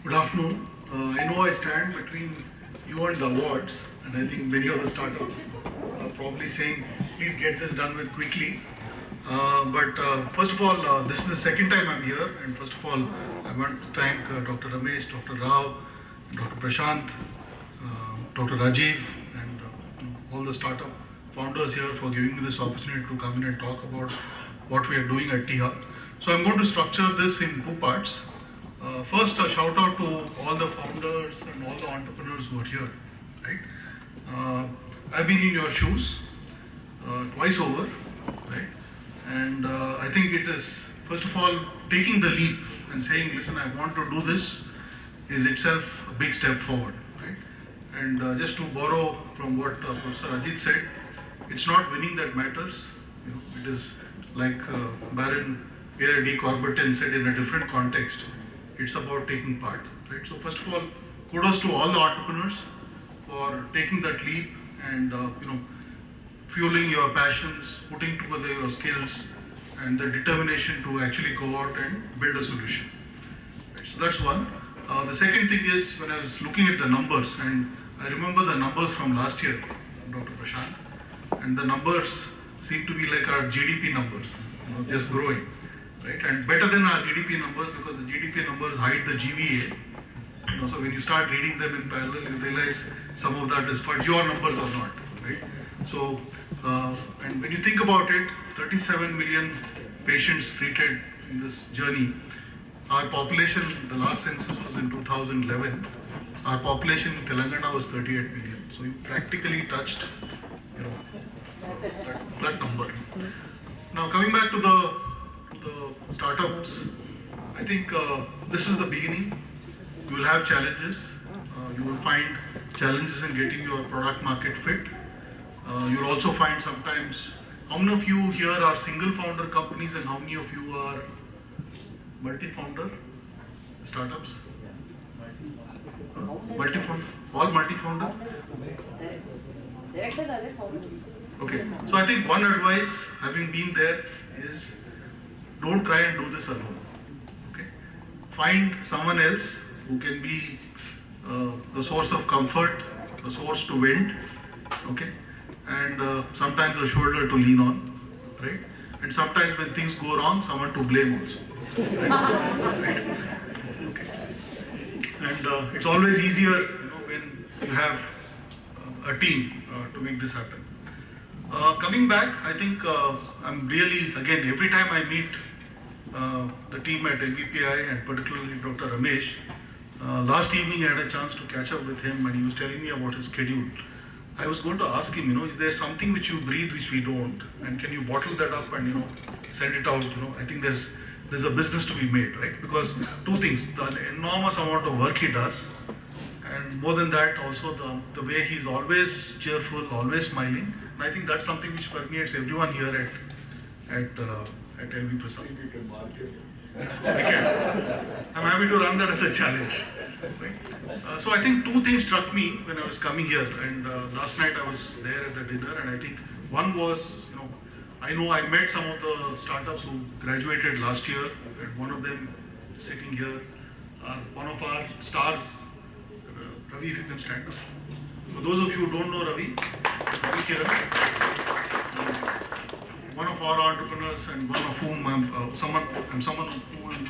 Good afternoon. I know I stand between you and the awards, and I think many of the startups are probably saying, please get this done with quickly. But first of all, this is the second time I'm here, and first of all, I want to thank Dr. Ramesh, Dr. Rao, Dr. Prashant, Dr. Rajiv, and all the startup founders here for giving me this opportunity to come in and talk about what we are doing at T-Hub. So I'm going to structure this in two parts. First, a shout out to all the founders and all the entrepreneurs who are here. Right? I've been in your shoes twice over, right? And I think it is, first of all, taking the leap and saying, listen, I want to do this is itself a big step forward, right? And just to borrow from what Professor Ajit said, it's not winning that matters. You know, it is like Baron Pierre D. Coubertin said in a different context. It's about taking part, right? So first of all, kudos to all the entrepreneurs for taking that leap and fueling your passions, putting together your skills, and the determination to actually go out and build a solution. Right? So that's one. The second thing is, when I was looking at the numbers, and I remember the numbers from last year, Dr. Prashant, and the numbers seem to be like our GDP numbers, just growing. Right? And better than our GDP numbers, because the GDP numbers hide the GVA. So when you start reading them in parallel, you realize some of that is, but your numbers are not. Right? So, and when you think about it, 37 million patients treated in this journey. Our population, the last census was in 2011. Our population in Telangana was 38 million. So you practically touched, that number. Now coming back to the startups, I think this is the beginning. You will have challenges. You will find challenges in getting your product market fit. You will also find sometimes, how many of you here are single founder companies and how many of you are multi-founder startups? Multi-founder? All multi-founder? Okay, so I think one advice, having been there, is don't try and do this alone. Okay, find someone else who can be the source of comfort, the source to vent. Okay, and sometimes a shoulder to lean on, right? And sometimes when things go wrong, someone to blame also. Right? Right? Okay. And it's always easier, when you have a team to make this happen. Coming back, I think I'm really, again, every time I meet the team at LVPEI and particularly Dr. Ramesh, last evening I had a chance to catch up with him and he was telling me about his schedule. I was going to ask him, is there something which you breathe which we don't, and can you bottle that up and send it out? I think there's a business to be made, right? Because two things: the enormous amount of work he does, and more than that, also the way he's always cheerful, always smiling. And I think that's something which permeates everyone here at LV Prasad. You can market. I can. I'm happy to run that as a challenge. Right? So I think two things struck me when I was coming here, and last night I was there at the dinner, and I think one was, I know I met some of the startups who graduated last year, and one of them sitting here, one of our stars, Ravi, if you can stand up. For those of you who don't know Ravi Kiran, one of our entrepreneurs and one of whom I'm someone who I'm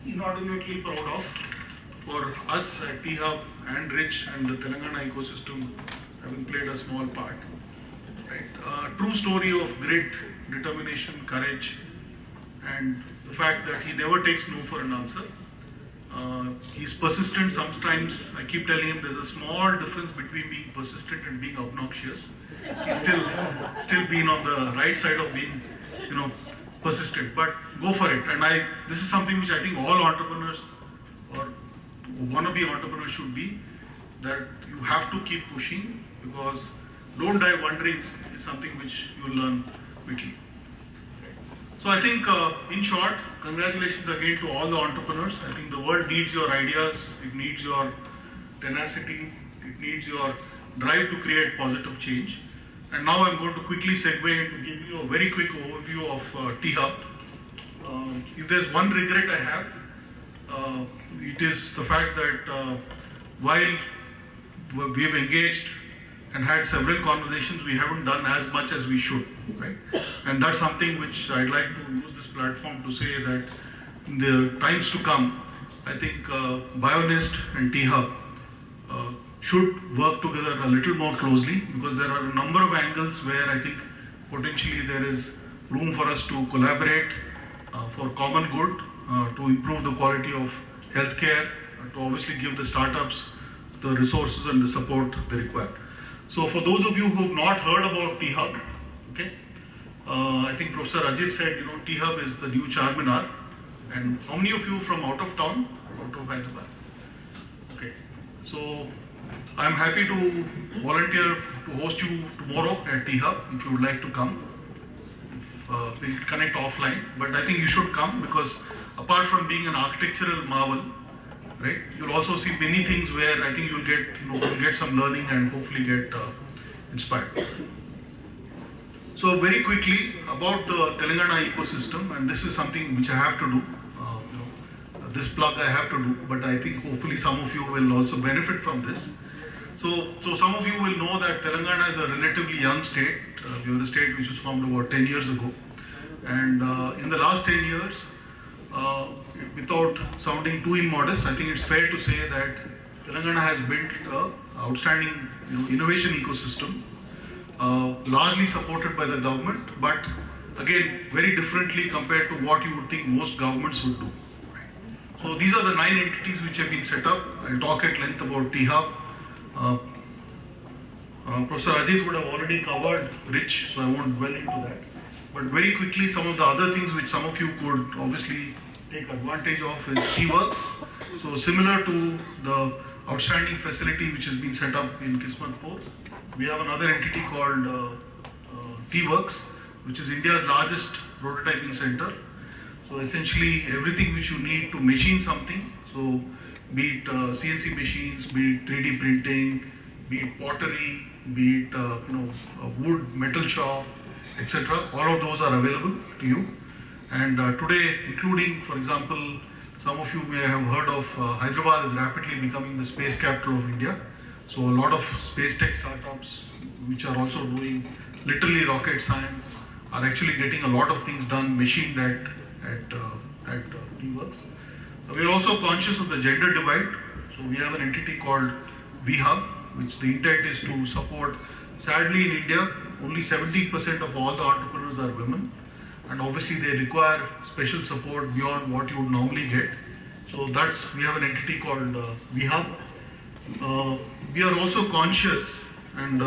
inordinately proud of. For us at T-Hub and Rich and the Telangana ecosystem having played a small part. Right? True story of grit, determination, courage, and the fact that he never takes no for an answer. He's persistent. Sometimes I keep telling him there's a small difference between being persistent and being obnoxious. He's still been on the right side of being, persistent. But go for it. And this is something which I think all entrepreneurs or wannabe entrepreneurs should be. That you have to keep pushing, because don't die wondering is something which you learn quickly. So I think, in short, congratulations again to all the entrepreneurs. I think the world needs your ideas, it needs your tenacity, it needs your drive to create positive change. And now I'm going to quickly segue into give you a very quick overview of T-Hub. If there's one regret I have, It is the fact that while we have engaged and had several conversations, we haven't done as much as we should, right? And that's something which I'd like to use this platform to say that in the times to come, I think Bionest and T-Hub should work together a little more closely, because there are a number of angles where I think potentially there is room for us to collaborate for common good, to improve the quality of healthcare, to obviously give the startups the resources and the support they require. So for those of you who have not heard about T-Hub, okay, I think Professor Ajit said, T-Hub is the new Charminar. And how many of you from out of town, out of Hyderabad? Okay, so I'm happy to volunteer to host you tomorrow at T-Hub if you would like to come. We'll connect offline, but I think you should come, because apart from being an architectural marvel, right, you'll also see many things where I think you'll get some learning and hopefully get inspired. So very quickly about the Telangana ecosystem, and this is something which I have to do. This plug I have to do, but I think hopefully some of you will also benefit from this. So some of you will know that Telangana is a relatively young state. We are a state which was formed about 10 years ago. And in the last 10 years, without sounding too immodest, I think it's fair to say that Telangana has built an outstanding innovation ecosystem, largely supported by the government, but again, very differently compared to what you would think most governments would do. So these are the 9 entities which have been set up. I'll talk at length about T-Hub. Professor Ajit would have already covered RICH, so I won't dwell into that. But very quickly, some of the other things which some of you could obviously take advantage of is T-Works. So similar to the outstanding facility which has been set up in Kismatpur, we have another entity called T-Works, which is India's largest prototyping center. So essentially everything which you need to machine something, so be it CNC machines, be it 3D printing, be it pottery, be it wood, metal shop, etc. All of those are available to you. And today, including, for example, some of you may have heard of Hyderabad is rapidly becoming the space capital of India. So a lot of space tech startups which are also doing literally rocket science are actually getting a lot of things done machined at T-Works. We are also conscious of the gender divide. So we have an entity called VHub, which the intent is to support. Sadly, in India, only 17% of all the entrepreneurs are women, and obviously they require special support beyond what you would normally get. So we have an entity called VHub. We are also conscious, and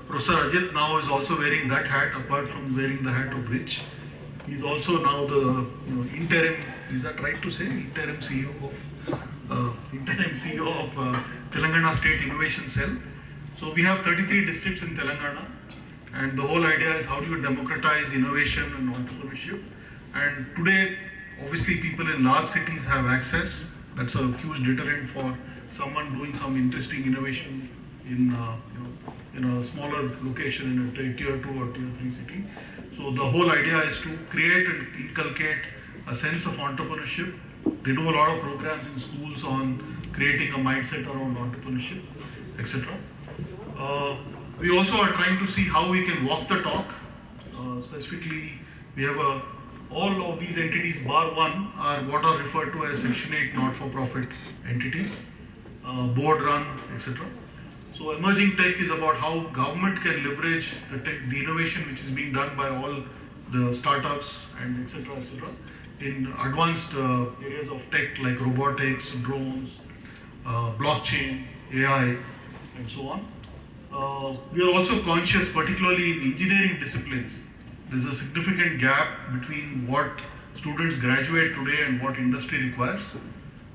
Professor Ajit now is also wearing that hat, apart from wearing the hat of RICH. He's also now the interim, is that right to say, interim CEO of Telangana State Innovation Cell. So we have 33 districts in Telangana, and the whole idea is how do you democratize innovation and entrepreneurship. And today, obviously, people in large cities have access. That's a huge deterrent for someone doing some interesting innovation in a smaller location in a tier 2 or tier 3 city. So the whole idea is to create and inculcate a sense of entrepreneurship. They do a lot of programs in schools on creating a mindset around entrepreneurship, etc. We also are trying to see how we can walk the talk. Specifically, we have all of these entities, bar one, are what are referred to as Section 8 not-for-profit entities, board run, etc. So emerging tech is about how government can leverage the innovation which is being done by all the startups and etc. in advanced areas of tech like robotics, drones, blockchain, AI, and so on. We are also conscious, particularly in engineering disciplines, there's a significant gap between what students graduate today and what industry requires.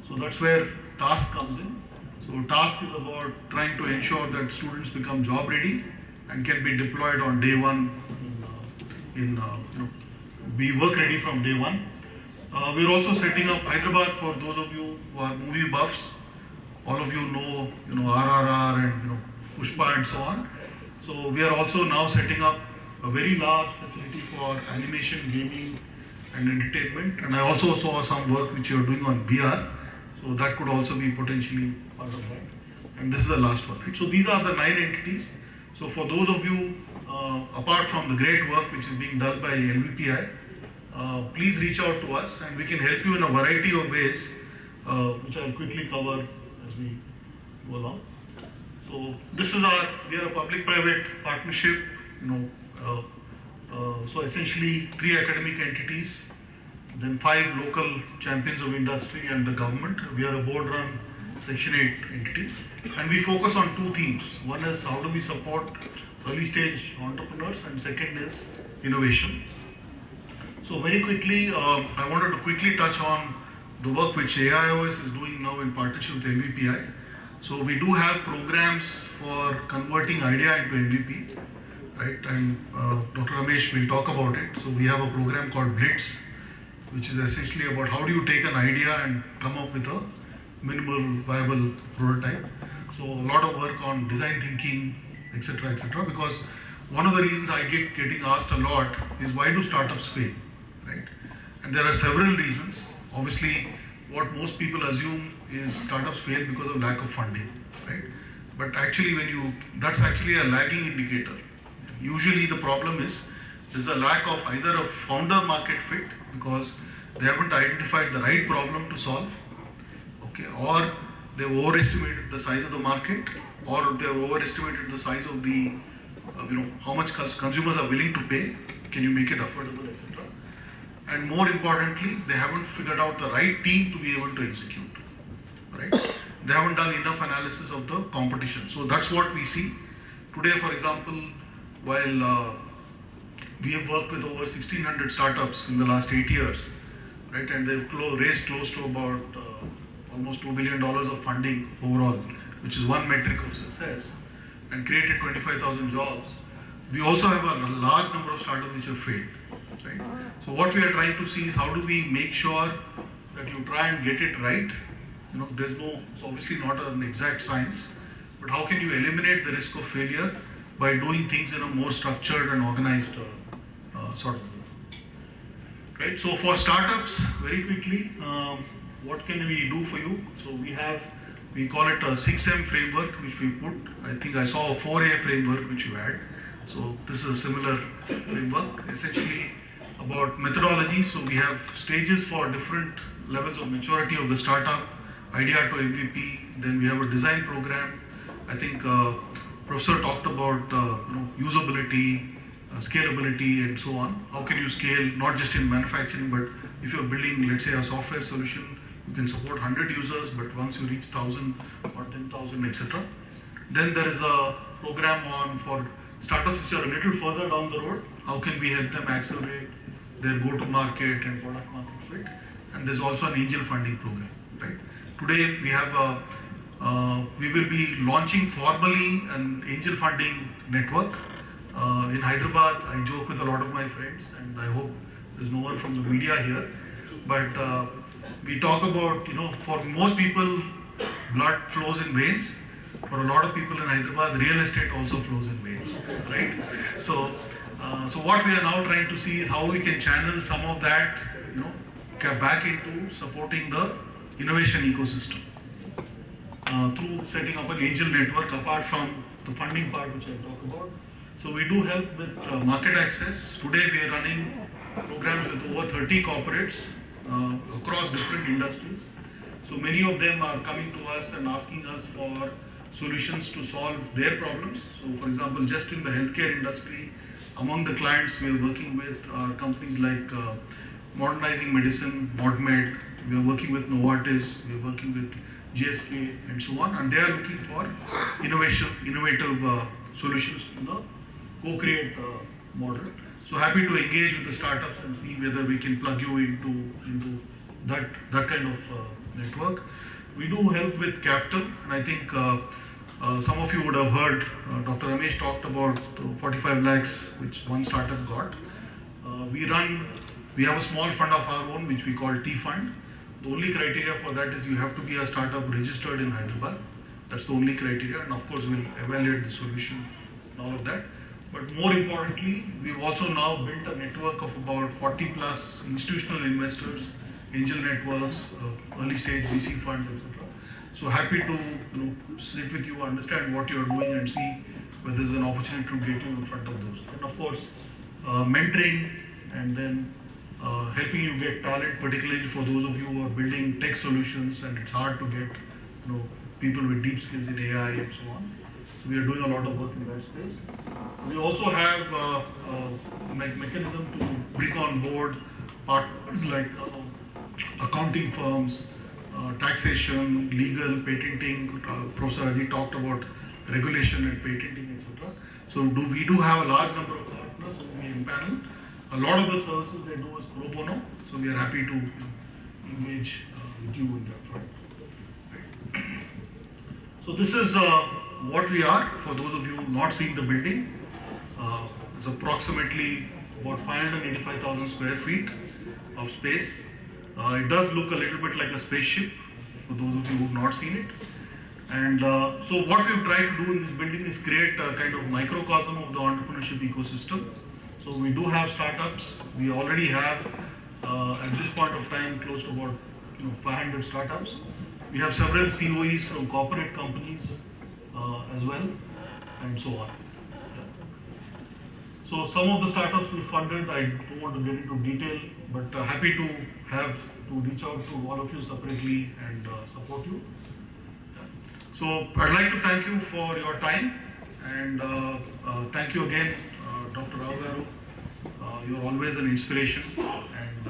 So that's where TASK comes in. So TASK is about trying to ensure that students become job ready and can be deployed on day one, be work ready from day one. We're also setting up Hyderabad, for those of you who are movie buffs. All of you know, RRR and Pushpa and so on. So we are also now setting up a very large facility for animation, gaming, and entertainment. And I also saw some work which you are doing on VR. So that could also be potentially part of that. And this is the last one, right? So these are the 9 entities. So for those of you, apart from the great work which is being done by LVPEI, please reach out to us and we can help you in a variety of ways, which I'll quickly cover as we go along. So this is we are a public-private partnership, so essentially 3 academic entities, then 5 local champions of industry and the government. We are a board-run Section 8 entity, and we focus on 2 themes. One is how do we support early-stage entrepreneurs, and second is innovation. So very quickly, I wanted to quickly touch on the work which AIOS is doing now in partnership with LVPEI. So we do have programs for converting idea into MVP, right? And Dr. Ramesh will talk about it. So we have a program called Blitz, which is essentially about how do you take an idea and come up with a minimal viable prototype. So a lot of work on design thinking, etc., etc. Because one of the reasons I getting asked a lot is why do startups fail, right? And there are several reasons. Obviously, what most people assume is startups fail because of lack of funding, right? But actually, that's actually a lagging indicator. Usually, the problem is there's a lack of either a founder market fit because they haven't identified the right problem to solve, okay, or they've overestimated the size of the market, or they've overestimated the size of the, how much consumers are willing to pay. Can you make it affordable, etc. And more importantly, they haven't figured out the right team to be able to execute, right? They haven't done enough analysis of the competition. So that's what we see. Today, for example, while we have worked with over 1,600 startups in the last 8 years, right? And they've raised close to about almost $2 billion of funding overall, which is one metric of success, and created 25,000 jobs. We also have a large number of startups which have failed, right? So what we are trying to see is how do we make sure that you try and get it right. It's obviously not an exact science, but how can you eliminate the risk of failure by doing things in a more structured and organized sort of way. Right? So for startups, very quickly, what can we do for you? So we call it a 6M framework which we put. I think I saw a 4A framework which you had. So this is a similar framework, essentially about methodology. So we have stages for different levels of maturity of the startup, idea to MVP. Then we have a design program. I think Professor talked about usability, scalability, and so on. How can you scale not just in manufacturing, but if you're building, let's say, a software solution, you can support 100 users, but once you reach 1,000 or 10,000, etc. Then there is a program for startups which are a little further down the road. How can we help them accelerate their go-to-market and product market fit? And there's also an angel funding program, right? Today we will be launching formally an angel funding network in Hyderabad. I joke with a lot of my friends, and I hope there's no one from the media here. But we talk about, for most people, blood flows in veins. For a lot of people in Hyderabad, real estate also flows in veins, right? So what we are now trying to see is how we can channel some of that, back into supporting the innovation ecosystem through setting up an angel network apart from the funding part which I talked about. So we do help with market access. Today we are running programs with over 30 corporates across different industries. So many of them are coming to us and asking us for solutions to solve their problems. So for example, just in the healthcare industry, among the clients we are working with are companies like Modernizing Medicine, ModMed. We are working with Novartis, we are working with GSK and so on, and they are looking for innovative solutions to the co-create model. So happy to engage with the startups and see whether we can plug you into that kind of network. We do help with capital, and I think some of you would have heard Dr. Ramesh talked about the 45 lakhs which one startup got. We have a small fund of our own which we call T-Fund. The only criteria for that is you have to be a startup registered in Hyderabad. That's the only criteria, and of course we'll evaluate the solution and all of that. But more importantly, we've also now built a network of about 40 plus institutional investors angel networks, early stage VC funds, etc. So happy to sit with you, understand what you're doing, and see whether there's an opportunity to get you in front of those. And of course, mentoring and then helping you get talent, particularly for those of you who are building tech solutions, and it's hard to get people with deep skills in AI and so on. So we are doing a lot of work in that space. We also have a mechanism to bring on board partners like accounting firms, taxation, legal, patenting. Professor Ajit talked about regulation and patenting, etc. So we do have a large number of partners who we empanel. A lot of the services they do is pro bono, so we are happy to engage with you in that front. So this is what we are. For those of you who have not seen the building, it's approximately about 585,000 square feet of space. It does look a little bit like a spaceship, for those of you who have not seen it. And so what we've tried to do in this building is create a kind of microcosm of the entrepreneurship ecosystem. So we do have startups. We already have, at this point of time, close to about 500 startups. We have several COEs from corporate companies as well, and so on. So some of the startups we funded, I don't want to get into detail, but happy to reach out to all of you separately and support you. So I'd like to thank you for your time, and thank you again, Dr. Rao Garu. You're always an inspiration, and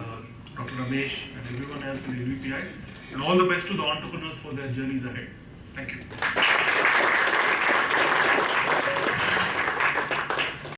Dr. Ramesh and everyone else in LVPEI, and all the best to the entrepreneurs for their journeys ahead. Thank you.